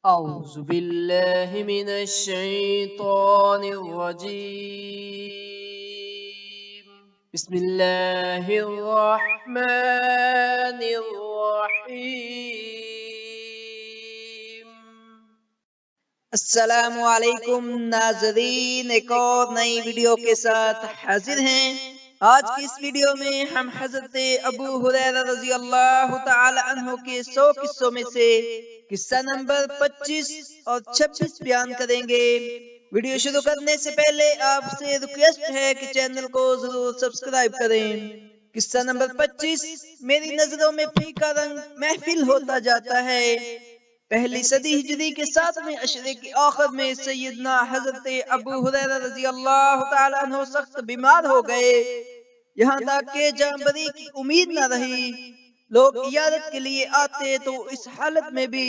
أعوذ بالله من الشيطان الرجيم بسم الله الرحمن الرحيم السلام علیکم ناظرین، ایک اور نئی ویڈیو کے ساتھ حاضر ہیں۔ آج کی اس ویڈیو میں ہم حضرت ابو ہریرہ رضی اللہ تعالی عنہ کے 100 قصوں میں سے قصہ نمبر 25 اور 26 بیان کریں گے۔ ویڈیو شروع کرنے سے پہلے آپ سے ریکویسٹ ہے کہ چینل کو ضرور سبسکرائب کریں۔ قصہ نمبر 25، میری نظروں میں پھیکا رنگ محفل ہوتا جاتا ہے۔ پہلی صدی ہجری کے 7ویں عشرے کے آخر میں سیدنا حضرت ابو ہریرہ رضی اللہ تعالی عنہ سخت بیمار ہو گئے، یہاں تک کہ جان بری کی امید نہ رہی۔ لوگ عیادت کے لیے آتے تو اس حالت میں بھی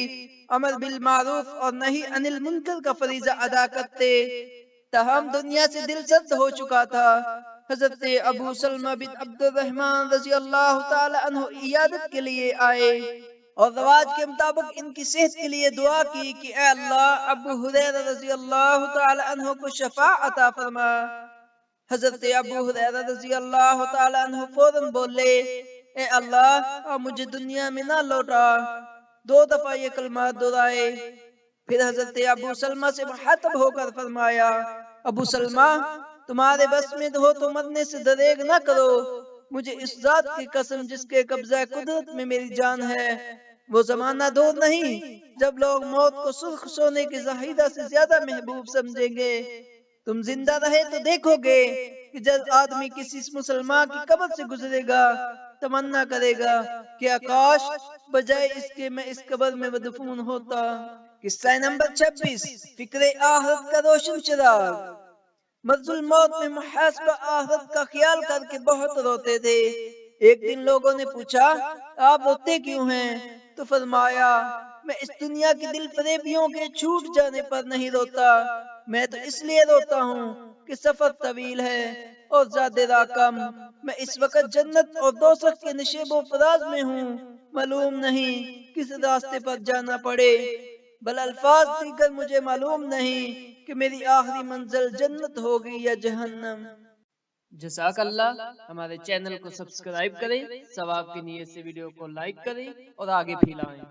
امر بالمعروف اور نہی عن المنکر کا فریضہ ادا کرتے، تاہم دنیا سے دل سرد ہو چکا تھا۔ حضرت ابو سلمہ بن عبد الرحمن رضی اللہ تعالی عنہ عیادت کے لیے آئے اور رواج کے مطابق ان کی صحت کے لیے دعا کی کہ اے اللہ، ابو ہریرہ رضی اللہ تعالی عنہ کو شفا عطا فرما۔ حضرت ابو ہریرہ رضی اللہ تعالی عنہ فوراً بولے، اے اللہ، مجھے دنیا میں نہ لوٹا۔ 2 دفعہ یہ کلمات دہرائے، پھر حضرت ابو سلمہ سے مخاطب ہو کر فرمایا، ابو سلمہ، تمہارے بس میں ہو تو مرنے سے دریغ نہ کرو۔ مجھے اس ذات کی قسم جس کے قبضہ قدرت میں میری جان ہے، وہ زمانہ دور نہیں جب لوگ موت کو سرخ سونے کے زاہدہ سے زیادہ محبوب سمجھیں گے۔ تم زندہ رہے تو دیکھو گے کہ جب آدمی کسی مسلمان کی قبر سے گزرے گا، تمنا کرے گا کہ کاش بجائے اس کے میں اس قبر میں مدفون ہوتا۔ قصہ نمبر 26، فکر آخرت کا روشن چراغ۔ مرض الموت میں محاسبہ آخرت کا خیال کر کے بہت روتے تھے۔ ایک دن لوگوں نے پوچھا، آپ روتے کیوں ہیں؟ تو فرمایا، میں اس دنیا کی دل فریبیوں کے چھوٹ جانے پر نہیں روتا، میں تو اس لیے روتا ہوں کہ سفر طویل ہے اور زیادہ راہ کم۔ میں اس وقت جنت اور دوزخ کے نشیب و فراز میں ہوں، معلوم نہیں کس راستے پر جانا پڑے، بل الفاظ دیگر مجھے معلوم نہیں کہ میری آخری منزل جنت ہوگی یا جہنم۔ جزاک اللہ۔ ہمارے چینل کو سبسکرائب کریں، ثواب کی نیت سے ویڈیو کو لائک کریں اور آگے پھیلائیں۔